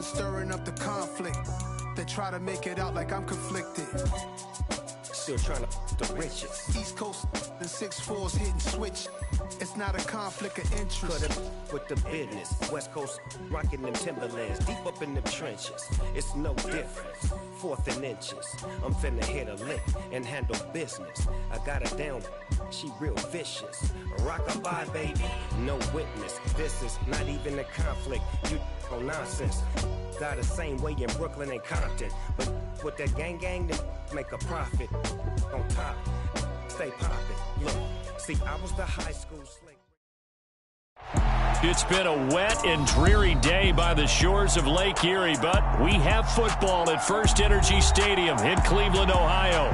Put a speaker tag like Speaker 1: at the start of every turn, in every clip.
Speaker 1: stirring up the conflict. They try to make it out like I'm conflicted.
Speaker 2: Still trying to the riches.
Speaker 1: East Coast and 6'4s hitting switch. It's not a conflict of interest.
Speaker 2: Cut it with the business. West Coast rocking them Timberlands. Deep up in them trenches. It's no difference. 4th and inches. I'm finna hit a lick and handle business. I got her down. She real vicious. Rock-a-bye, baby. No witness. This is not even a conflict. You on nonsense. Got the same way in Brooklyn and Compton. But with that gang, they make a profit. On top, stay poppin'. Look, see, I was the high school slick.
Speaker 3: It's been a wet and dreary day by the shores of Lake Erie, but we have football at First Energy Stadium in Cleveland, Ohio.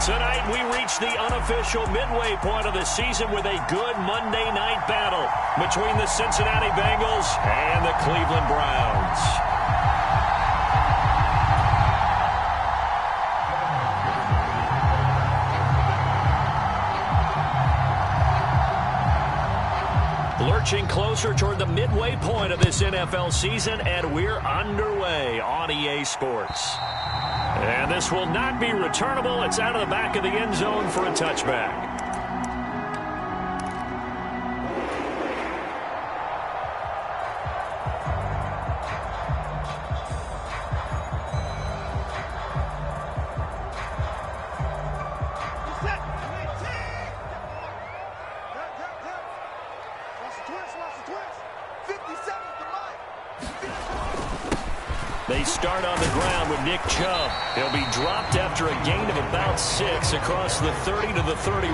Speaker 3: Tonight, we reach the unofficial midway point of the season with a good Monday night battle between the Cincinnati Bengals and the Cleveland Browns. Lurching closer toward the midway point of this NFL season, and we're underway on EA Sports. And this will not be returnable. It's out of the back of the end zone for a touchback. They start on the ground with Nick Chubb. He'll be dropped after a gain of about 6 across the 30 to the 31.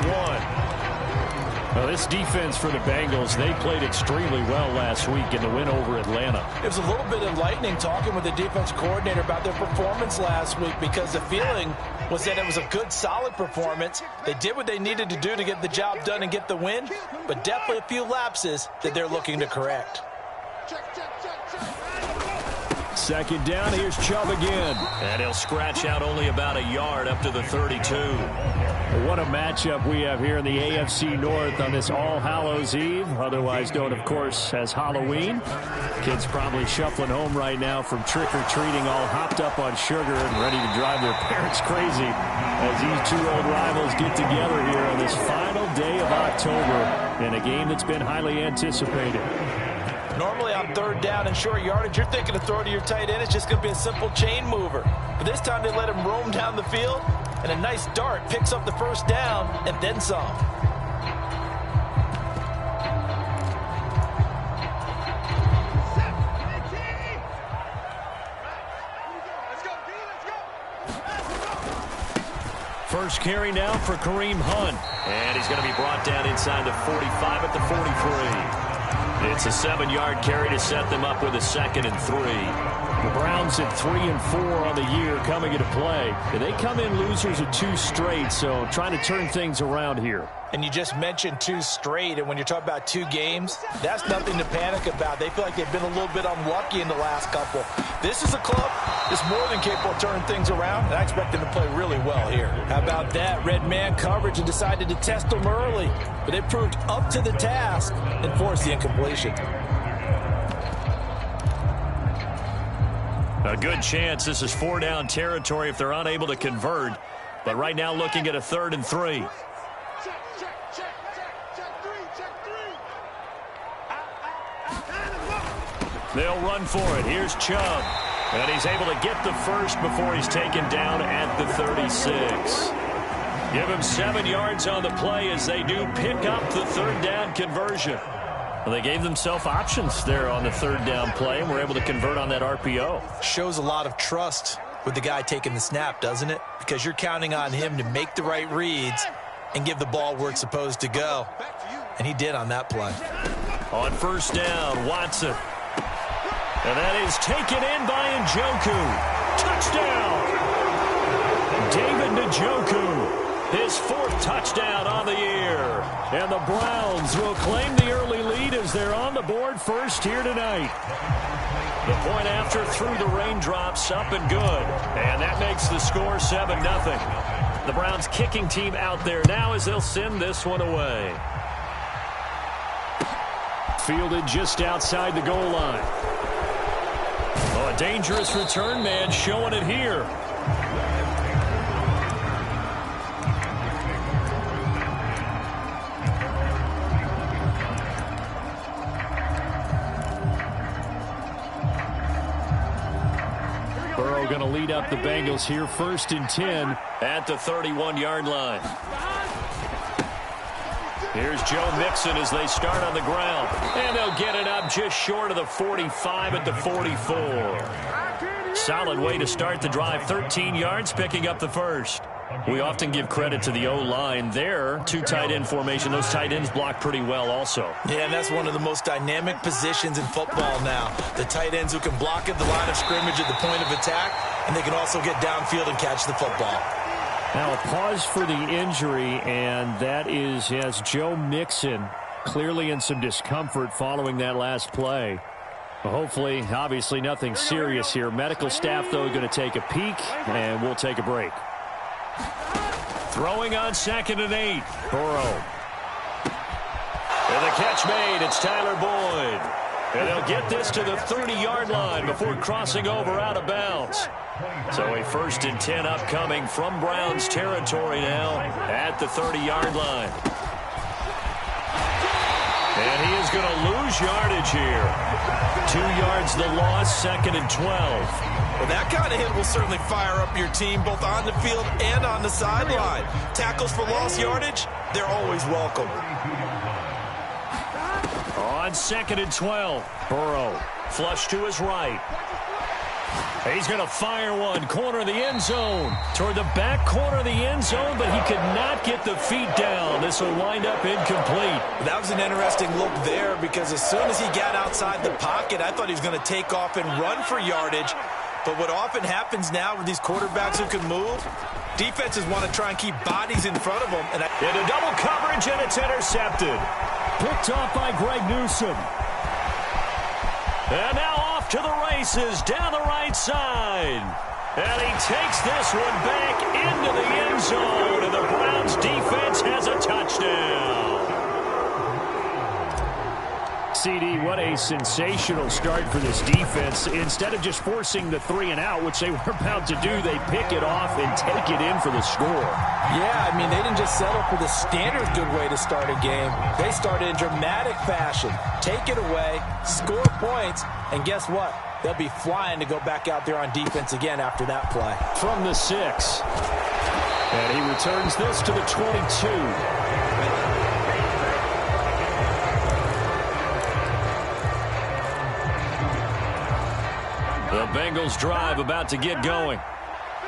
Speaker 4: Well, this defense for the Bengals, they played extremely well last week in the win over Atlanta.
Speaker 5: It was a little bit enlightening talking with the defense coordinator about their performance last week, because the feeling was that it was a good, solid performance. They did what they needed to do to get the job done and get the win, but definitely a few lapses that they're looking to correct.
Speaker 4: Second down, here's Chubb again.
Speaker 3: And he'll scratch out only about a yard up to the 32.
Speaker 4: What a matchup we have here in the AFC North on this All Hallows Eve, otherwise known, of course, as Halloween. Kids probably shuffling home right now from trick-or-treating, all hopped up on sugar and ready to drive their parents crazy as these two old rivals get together here on this final day of October in a game that's been highly anticipated.
Speaker 5: Normally on third down and short yardage, you're thinking to throw to your tight end. It's just going to be a simple chain mover. But this time they let him roam down the field, and a nice dart picks up the first down and then some.
Speaker 3: First carry now for Kareem Hunt. And he's going to be brought down inside the 45 at the 43. It's a 7-yard carry to set them up with a 2nd and 3.
Speaker 4: The Browns at 3 and 4 on the year coming into play. They come in losers of 2 straight, so trying to turn things around here.
Speaker 5: And you just mentioned 2 straight, and when you're talking about 2 games, that's nothing to panic about. They feel like they've been a little bit unlucky in the last couple. This is a club that's more than capable of turning things around, and I expect them to play really well here. How about that? Red man coverage and decided to test them early, but they proved up to the task and forced the incompletion.
Speaker 3: A good chance this is 4-down territory if they're unable to convert. But right now looking at a 3rd and 3. They'll run for it. Here's Chubb. And he's able to get the first before he's taken down at the 36. Give him 7 yards on the play as they do pick up the 3rd down conversion. Well, they gave themselves options there on the 3rd down play and were able to convert on that RPO.
Speaker 5: Shows a lot of trust with the guy taking the snap, doesn't it? Because you're counting on him to make the right reads and give the ball where it's supposed to go. And he did on that play.
Speaker 3: On 1st down, Watson. And that is taken in by Njoku. Touchdown! David Njoku, his 4th touchdown on the year. And the Browns will claim the early lead as they're on the board first here tonight. The point after through the raindrops, up and good. And that makes the score 7-0. The Browns kicking team out there now as they'll send this one away.
Speaker 4: Fielded just outside the goal line.
Speaker 3: Oh, a dangerous return man showing it here. Burrow going to lead up the Bengals here, 1st and 10 at the 31-yard line. Here's Joe Mixon as they start on the ground. And they'll get it up just short of the 45 at the 44. Solid way to start the drive. 13 yards, picking up the first. We often give credit to the O-line there. 2 tight end formation. Those tight ends block pretty well also.
Speaker 5: Yeah, and that's one of the most dynamic positions in football now. The tight ends who can block at the line of scrimmage at the point of attack, and they can also get downfield and catch the football.
Speaker 4: Now a pause for the injury, and that is as Joe Mixon clearly in some discomfort following that last play. Hopefully, obviously nothing serious here. Medical staff, though, going to take a peek, and we'll take a break.
Speaker 3: Throwing on 2nd and 8. Burrow. And the catch made. It's Tyler Boyd. And they'll get this to the 30-yard line before crossing over out of bounds. So a 1st and 10 upcoming from Browns territory now at the 30-yard line. And he is going to lose yardage here. 2 yards the loss, 2nd and 12.
Speaker 5: Well, that kind of hit will certainly fire up your team both on the field and on the sideline. Tackles for lost yardage, they're always welcome.
Speaker 3: On 2nd and 12, Burrow flush to his right. He's going to fire one, corner of the end zone, toward the back corner of the end zone, but he could not get the feet down. This will wind up incomplete.
Speaker 5: That was an interesting look there because as soon as he got outside the pocket, I thought he was going to take off and run for yardage. But what often happens now with these quarterbacks who can move, defenses want to try and keep bodies in front of them. And
Speaker 3: into double coverage, and it's intercepted.
Speaker 4: Picked off by Greg Newsome.
Speaker 3: And now off to the races down the right side. And he takes this one back into the end zone. And the Browns defense has a touchdown.
Speaker 4: CD, what a sensational start for this defense. Instead of just forcing the 3 and out, which they were about to do, they pick it off and take it in for the score.
Speaker 5: Yeah, I mean, they didn't just settle for the standard good way to start a game. They started in dramatic fashion. Take it away, score points, and guess what? They'll be flying to go back out there on defense again after that play.
Speaker 4: From the 6. And he returns this to the 22.
Speaker 3: The Bengals drive about to get going.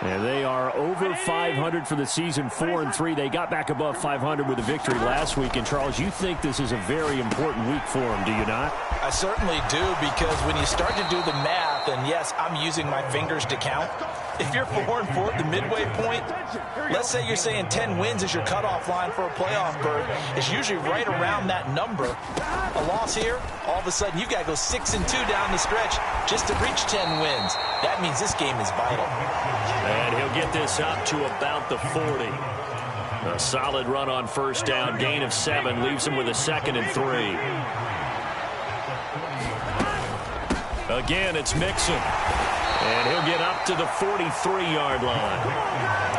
Speaker 4: And they are over 500 for the season, 4-3. They got back above 500 with a victory last week. And, Charles, you think this is a very important week for them, do you not?
Speaker 5: I certainly do, because when you start to do the math, and yes, I'm using my fingers to count. If you're 4-4 at the midway point, let's say you're saying 10 wins is your cutoff line for a playoff berth. It's usually right around that number. A loss here, all of a sudden you've got to go 6-2 down the stretch just to reach 10 wins. That means this game is vital.
Speaker 3: And he'll get this up to about the 40. A solid run on 1st down, gain of 7, leaves him with a 2nd and 3. Again, it's Mixon. And he'll get up to the 43-yard line.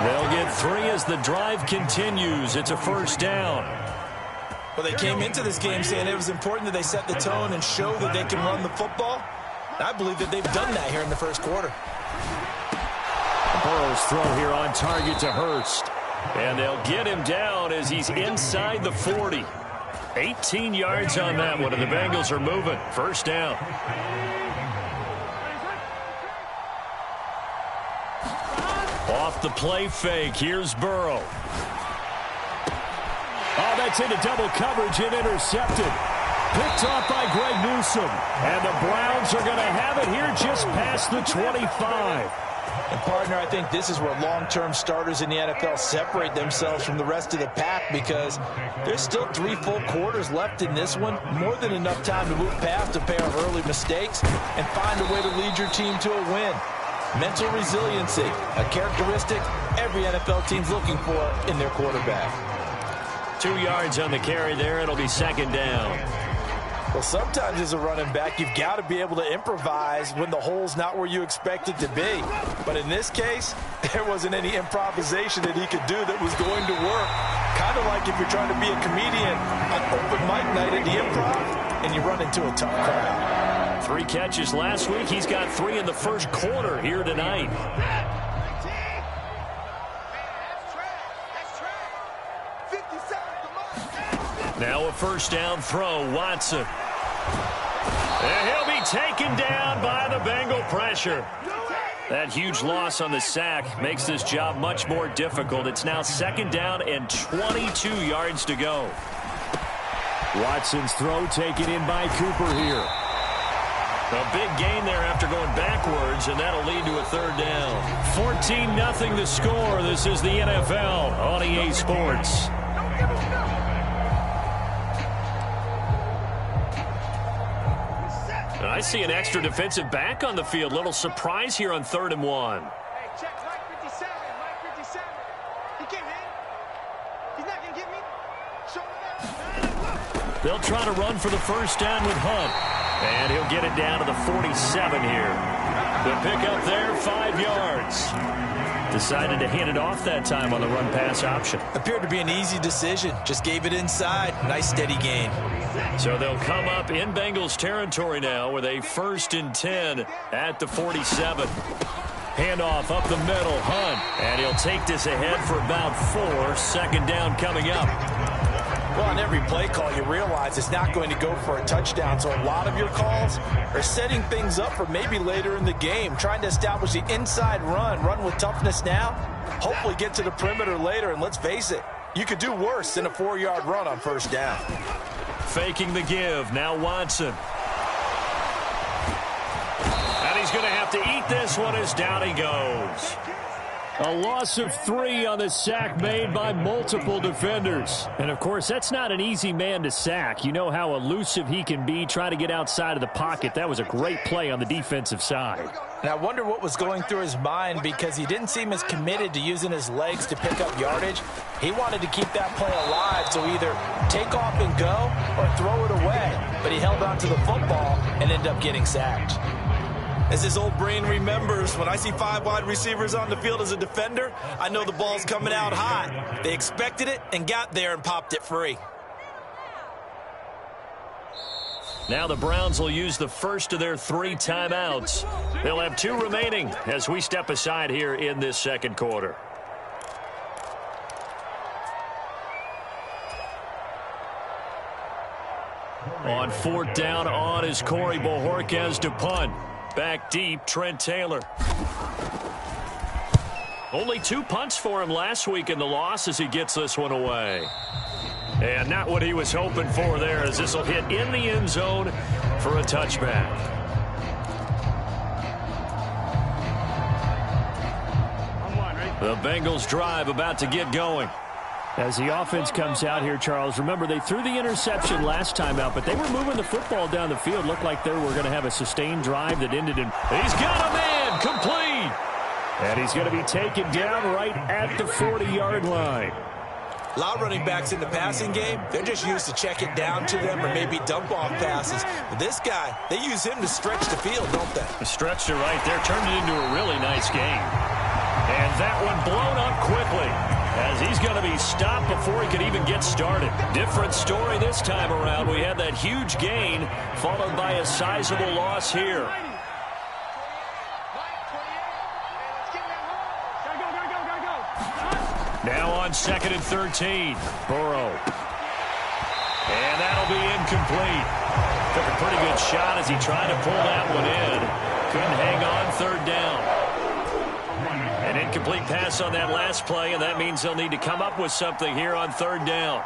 Speaker 3: They'll get 3 as the drive continues. It's a 1st down.
Speaker 5: Well, they came into this game saying it was important that they set the tone and show that they can run the football. I believe that they've done that here in the first quarter.
Speaker 4: Burrow's throw here on target to Hurst.
Speaker 3: And they'll get him down as he's inside the 40. 18 yards on that one, and the Bengals are moving. 1st down. Off the play fake, here's Burrow.
Speaker 4: Oh, that's into double coverage and intercepted. Picked off by Greg Newsome. And the Browns are going to have it here just past the 25.
Speaker 5: And, partner, I think this is where long-term starters in the NFL separate themselves from the rest of the pack, because there's still 3 full quarters left in this one. More than enough time to move past a pair of early mistakes and find a way to lead your team to a win. Mental resiliency, a characteristic every NFL team's looking for in their quarterback.
Speaker 3: 2 yards on the carry there. It'll be 2nd down.
Speaker 5: Well, sometimes as a running back, you've got to be able to improvise when the hole's not where you expect it to be. But in this case, there wasn't any improvisation that he could do that was going to work. Kind of like if you're trying to be a comedian on open mic night at the Improv and you run into a tough crowd.
Speaker 3: 3 catches last week. He's got 3 in the first quarter here tonight. Now a first down throw, Watson. And he'll be taken down by the Bengal pressure. That huge loss on the sack makes this job much more difficult. It's now 2nd down and 22 yards to go.
Speaker 4: Watson's throw taken in by Cooper here.
Speaker 3: A big gain there after going backwards, and that'll lead to a 3rd down. 14-0 the score. This is the NFL on EA Sports. I see an extra defensive back on the field. Little surprise here on 3rd and 1.
Speaker 6: Hey, check Mike 57. Mike 57. He can't hit. He's not going to get me. Show him.
Speaker 3: They'll try to run for the first down with Hunt. And he'll get it down to the 47 here. The pickup there, 5 yards. Decided to hand it off that time on the run-pass option.
Speaker 5: Appeared to be an easy decision. Just gave it inside. Nice steady gain.
Speaker 3: So they'll come up in Bengals territory now with a 1st and 10 at the 47. Handoff up the middle, Hunt. And he'll take this ahead for about 4. 2nd down coming up.
Speaker 5: Well, on every play call, you realize it's not going to go for a touchdown. So a lot of your calls are setting things up for maybe later in the game, trying to establish the inside run with toughness now, hopefully get to the perimeter later. And let's face it, you could do worse than a 4-yard run on 1st down.
Speaker 3: Faking the give. Now Watson. And he's going to have to eat this one as down he goes.
Speaker 4: A loss of 3 on the sack made by multiple defenders. And, of course, that's not an easy man to sack. You know how elusive he can be, try to get outside of the pocket. That was a great play on the defensive side.
Speaker 5: And I wonder what was going through his mind, because he didn't seem as committed to using his legs to pick up yardage. He wanted to keep that play alive, so either take off and go or throw it away. But he held on to the football and ended up getting sacked. As his old brain remembers, when I see 5 wide receivers on the field as a defender, I know the ball's coming out hot. They expected it and got there and popped it free.
Speaker 3: Now the Browns will use the first of their 3 timeouts. They'll have 2 remaining as we step aside here in this 2nd quarter. On 4th down on is Corey Bojorquez to punt. Back deep, Trent Taylor. Only 2 punts for him last week in the loss as he gets this one away. And not what he was hoping for there, as this will hit in the end zone for a touchback. The Bengals drive about to get going.
Speaker 4: As the offense comes out here, Charles, remember they threw the interception last time out, but they were moving the football down the field. Looked like they were going to have a sustained drive that ended in...
Speaker 3: He's got a man, complete!
Speaker 4: And he's going to be taken down right at the 40-yard line.
Speaker 5: A lot of running backs in the passing game, they're just used to check it down to them or maybe dump off passes. But this guy, they use him to stretch the field, don't they?
Speaker 3: Stretched it right there, turned it into a really nice game. And that one blown up quickly, as he's going to be stopped before he could even get started. Different story this time around. We had that huge gain, followed by a sizable loss here. Now on 2nd and 13, Burrow. And that'll be incomplete. Took a pretty good shot as he tried to pull that one in. Couldn't hang on 3rd down. An incomplete pass on that last play, and that means they'll need to come up with something here on 3rd down.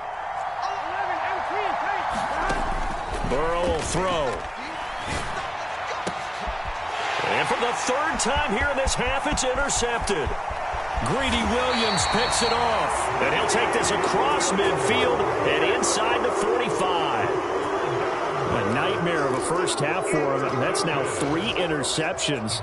Speaker 3: Burrow will throw. And for the 3rd time here in this half, it's intercepted. Greedy Williams picks it off, and he'll take this across midfield and inside the 45.
Speaker 4: A night nightmare of a first half for him, and that's now 3 interceptions.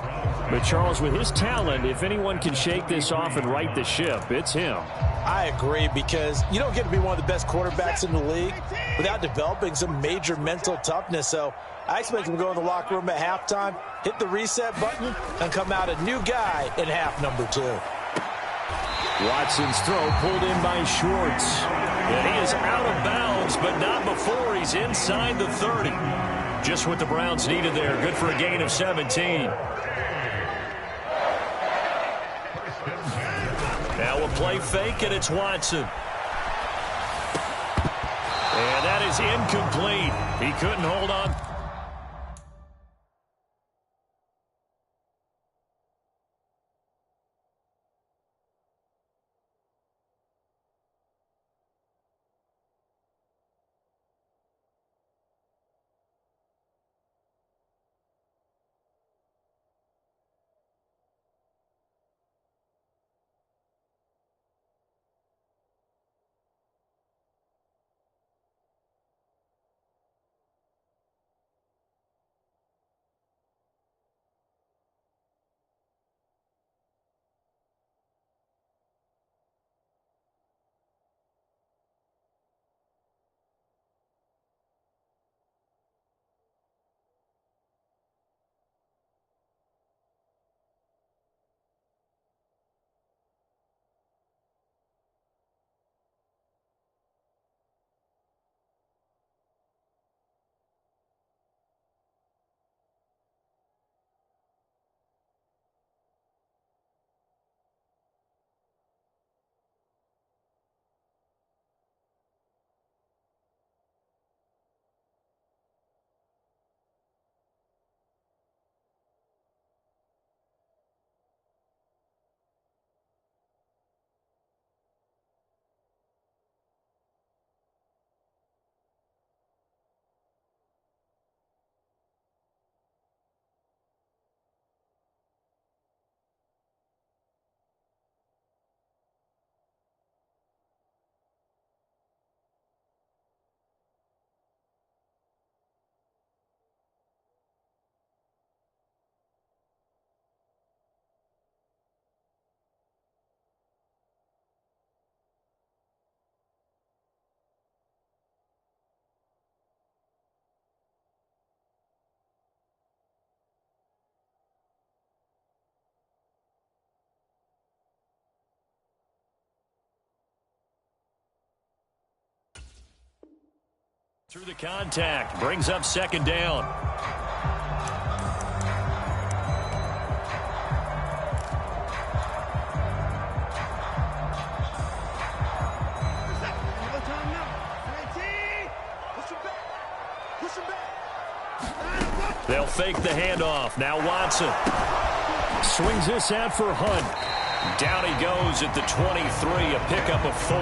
Speaker 4: But, Charles, with his talent, if anyone can shake this off and right the ship, it's him.
Speaker 5: I agree, because you don't get to be one of the best quarterbacks in the league without developing some major mental toughness. So I expect him to go in the locker room at halftime, hit the reset button, and come out a new guy in half number 2.
Speaker 4: Watson's throw pulled in by Schwartz.
Speaker 3: And he is out of bounds, but not before he's inside the 30. Just what the Browns needed there. Good for a gain of 17. Now a play fake, and it's Watson. And that is incomplete. He couldn't hold on. Through the contact, brings up second down. They'll fake the handoff. Now Watson swings this out for Hunt. Down he goes at the 23, a pickup of 4.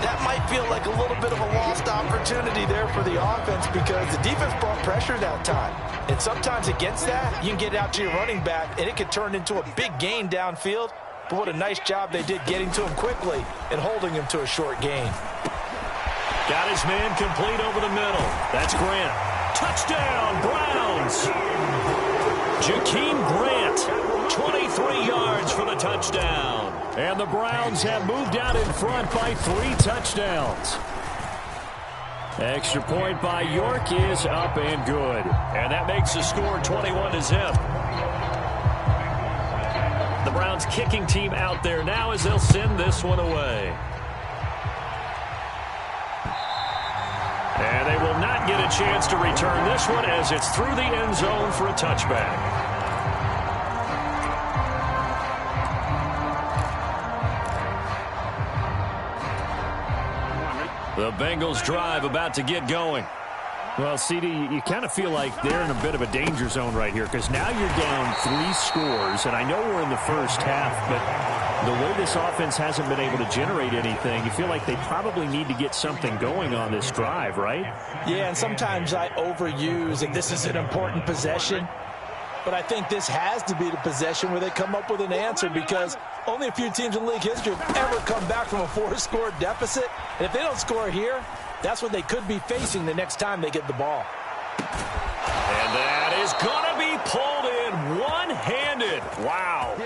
Speaker 5: That might feel like a little bit of a lost opportunity there for the offense, because the defense brought pressure that time. And sometimes against that, you can get out to your running back, and it could turn into a big gain downfield. But what a nice job they did getting to him quickly and holding him to a short gain.
Speaker 3: Got his man complete over the middle. That's Grant. Touchdown, Browns. Jakeem Grant, 23 yards for the touchdown.
Speaker 4: And the Browns have moved out in front by 3 touchdowns. Extra point by York is up and good.
Speaker 3: And that makes the score 21-0. The Browns kicking team out there now as they'll send this one away. And they will not get a chance to return this one as it's through the end zone for a touchback. The Bengals drive about to get going.
Speaker 4: Well, CD, you kind of feel like they're in a bit of a danger zone right here, because now you're down 3 scores, and I know we're in the first half, but the way this offense hasn't been able to generate anything, you feel like they probably need to get something going on this drive, right?
Speaker 5: Yeah, and sometimes I overuse, and this is an important possession, but I think this has to be the possession where they come up with an answer, because only a few teams in league history have ever come back from a 4-score deficit. And if they don't score here, that's what they could be facing the next time they get the ball.
Speaker 3: And that is going to be pulled in one-handed. Wow.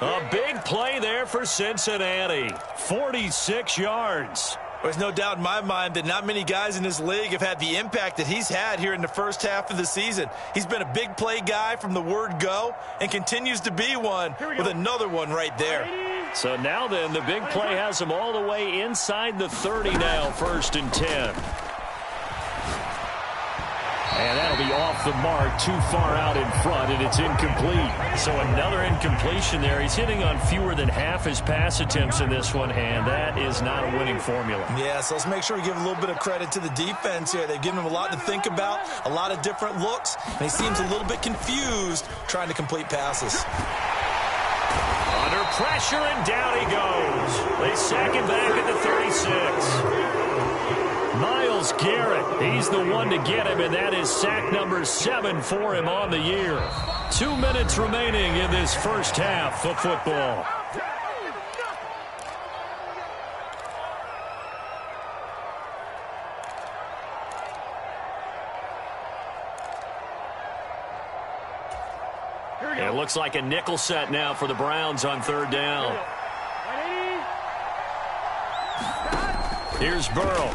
Speaker 3: A big play there for Cincinnati. 46 yards.
Speaker 5: There's no doubt in my mind that not many guys in this league have had the impact that he's had here in the first half of the season. He's been a big play guy from the word go and continues to be one with another one right there.
Speaker 3: So now then, the big play has him all the way inside the 30 now, 1st and 10. And that'll be off the mark, too far out in front, and it's incomplete. So another incompletion there. He's hitting on fewer than half his pass attempts in this one, and that is not a winning formula.
Speaker 5: Yeah, so let's make sure we give a little bit of credit to the defense here. They've given him a lot to think about, a lot of different looks, and he seems a little bit confused trying to complete passes.
Speaker 3: Under pressure, and down he goes. They sack him back at the 36. Myles Garrett, he's the one to get him, and that is sack number 7 for him on the year. 2 minutes remaining in this first half of football. It looks like a nickel set now for the Browns on 3rd down. Here's Burrow.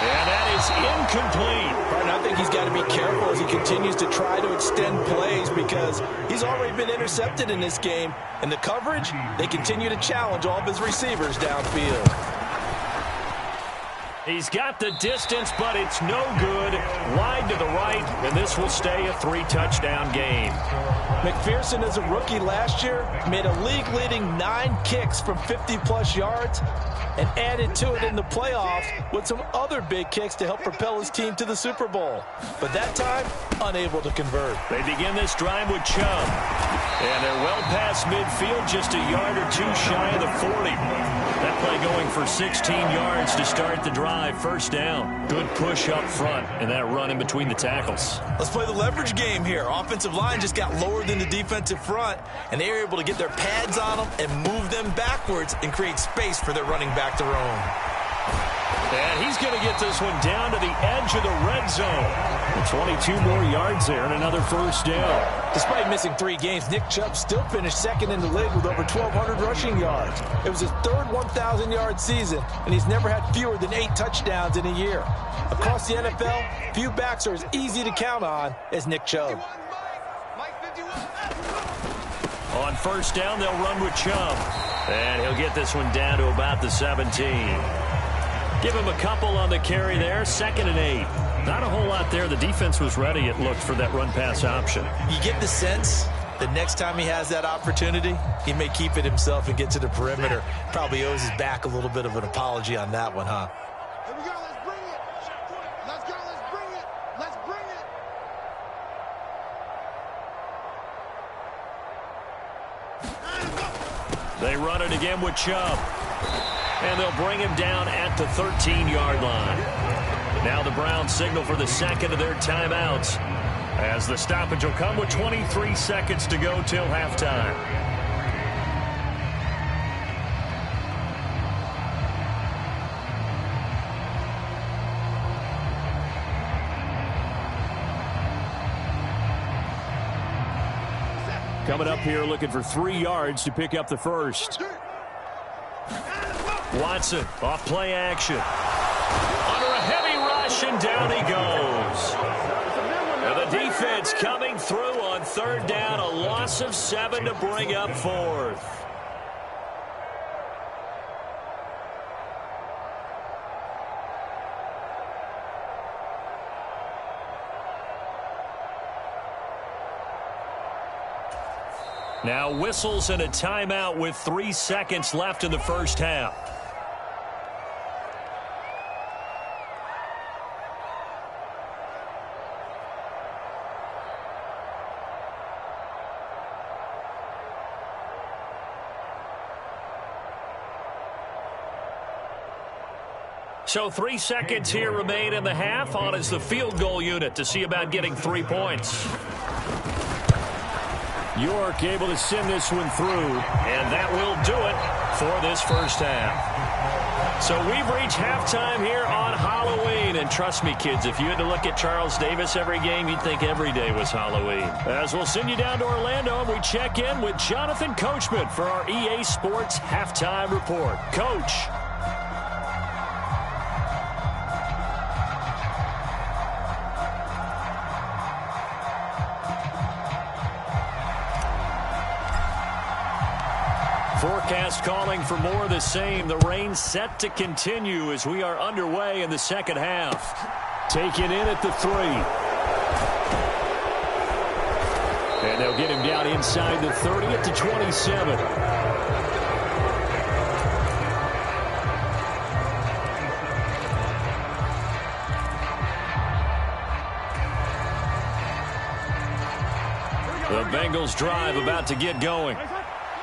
Speaker 3: And that is incomplete.
Speaker 5: Right, I think he's got to be careful as he continues to try to extend plays because he's already been intercepted in this game. And the coverage, they continue to challenge all of his receivers downfield.
Speaker 3: He's got the distance, but it's no good. Wide to the right, and this will stay a 3-touchdown game.
Speaker 5: McPherson, as a rookie last year, made a league-leading 9 kicks from 50-plus yards and added to it in the playoffs with some other big kicks to help propel his team to the Super Bowl. But that time, unable to convert.
Speaker 3: They begin this drive with Chubb. And they're well past midfield, just a yard or two shy of the 40. That play going for 16 yards to start the drive. 1st down. Good push up front, and that run in between the tackles.
Speaker 5: Let's play the leverage game here. Offensive line just got lower than the defensive front, and they were able to get their pads on them and move them backwards and create space for their running back to roam.
Speaker 3: And he's going to get this one down to the edge of the red zone. 22 more yards there and another 1st down.
Speaker 5: Despite missing 3 games, Nick Chubb still finished 2nd in the league with over 1,200 rushing yards. It was his 3rd 1,000-yard season, and he's never had fewer than 8 touchdowns in a year. Across the NFL, few backs are as easy to count on as Nick Chubb.
Speaker 3: On 1st down, they'll run with Chubb. And he'll get this one down to about the 17. Give him a couple on the carry there. 2nd and 8. Not a whole lot there. The defense was ready, it looked, for that run-pass option.
Speaker 5: You get the sense that next time he has that opportunity, he may keep it himself and get to the perimeter. Probably owes his back a little bit of an apology on that one, huh?
Speaker 6: Here we go. Let's bring it. Let's go. Let's bring it. Let's bring it.
Speaker 3: They run it again with Chubb. And they'll bring him down at the 13-yard line. Now the Browns signal for the 2nd of their timeouts, as the stoppage will come with 23 seconds to go till halftime. Coming up here looking for 3 yards to pick up the 1st. Watson off play action. Under a heavy rush, and down he goes. Now the defense coming through on 3rd down. A loss of 7 to bring up 4th. Now whistles and a timeout with 3 seconds left in the first half. So 3 seconds here remain in the half. On is the field goal unit to see about getting 3 points. York able to send this one through, and that will do it for this first half. So we've reached halftime here on Halloween. And trust me, kids, if you had to look at Charles Davis every game, you'd think every day was Halloween. As we'll send you down to Orlando, and we check in with Jonathan Coachman for our EA Sports Halftime Report. Coach. Forecast calling for more of the same. The rain set to continue as we are underway in the second half. Taken in at the 3. And they'll get him down inside the 30 at the 27. The Bengals drive about to get going.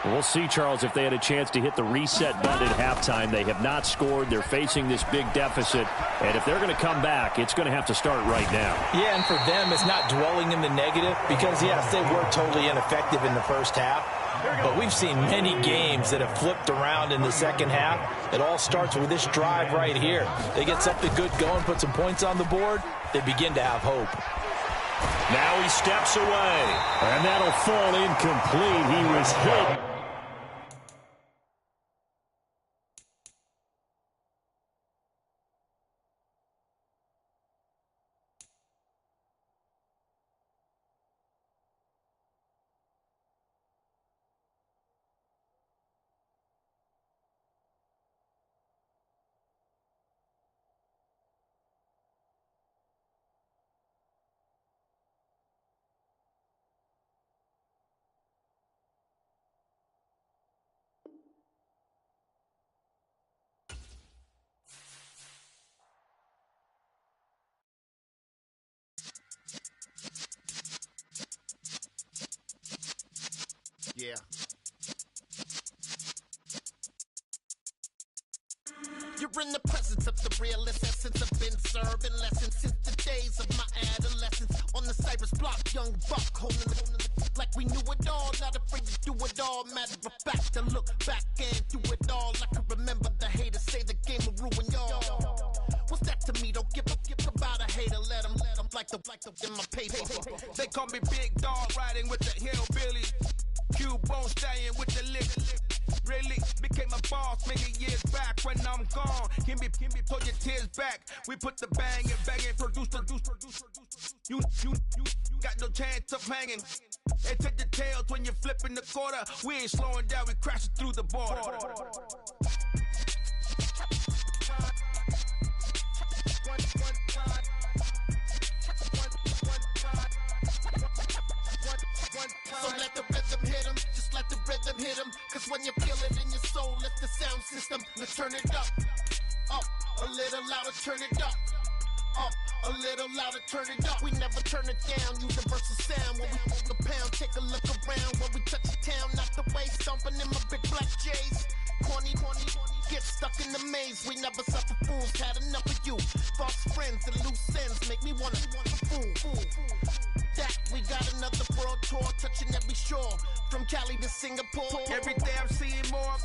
Speaker 3: We'll see, Charles, if they had a chance to hit the reset button at halftime. They have not scored. They're facing this big deficit. And if they're going to come back, it's going to have to start right now.
Speaker 5: Yeah, and for them, it's not dwelling in the negative because, yes, they were totally ineffective in the first half. But we've seen many games that have flipped around in the second half. It all starts with this drive right here. They get something good going, put some points on the board, they begin to have hope.
Speaker 3: Now he steps away. And that'll fall incomplete. He was hit.
Speaker 1: Yeah. You're in the presence of the realest essence. I've been serving lessons since the days of my adolescence. On the Cypress block, young buck, holding it like we knew it all. Not afraid to do it all. Matter of fact, I look back and do it all. I can remember the haters say the game will ruin y'all. What's that to me? Don't give about a hater. Let them like the in my paper.
Speaker 7: They call me Big Dog, riding with the hillbillies. Q-Bone stallion with the lick. Really became a boss many years back. When I'm gone, give me, pull your tears back. We put the bangin', produce. You got no chance of hanging. They take the tails when you're flipping the quarter. We ain't slowing down, we crashing through the border.
Speaker 1: So let the rhythm hit him, just let the rhythm hit him. Cause when you feel it in your soul, lift the sound system. Let's turn it up, a little louder, turn it up, a little louder, turn it up. We never turn it down, universal sound. When we move the pound, take a look around. When we touch the town, not the way, stomping in my big black J's. Corny, get stuck in the maze. We never suffer fools, had enough of you. False friends and loose ends make me wanna fool. That we got another world tour, touching every shore, from Cali to Singapore.
Speaker 7: Every day I'm seeing more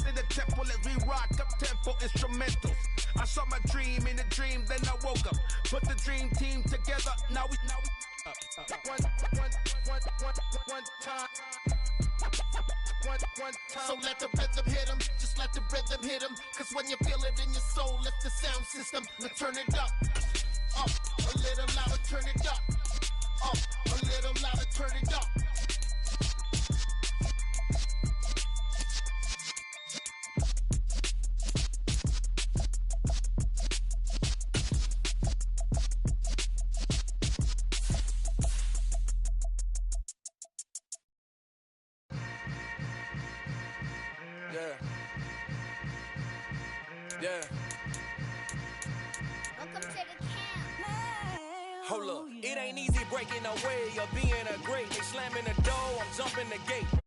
Speaker 7: in the temple as we rock up tempo instrumentals. I saw my dream in a dream, then I woke up. Put the dream team together. Now we one time.
Speaker 1: So let the rhythm hit him, just let the rhythm hit him. Cause when you feel it in your soul, lift the sound system. Let's turn it up, a little louder, turn it up, a little louder, turn it up.
Speaker 7: Yeah.
Speaker 8: Welcome to the camp.
Speaker 7: Hold up, it ain't easy breaking away or being a great. They slamming the door, I'm jumping the gate.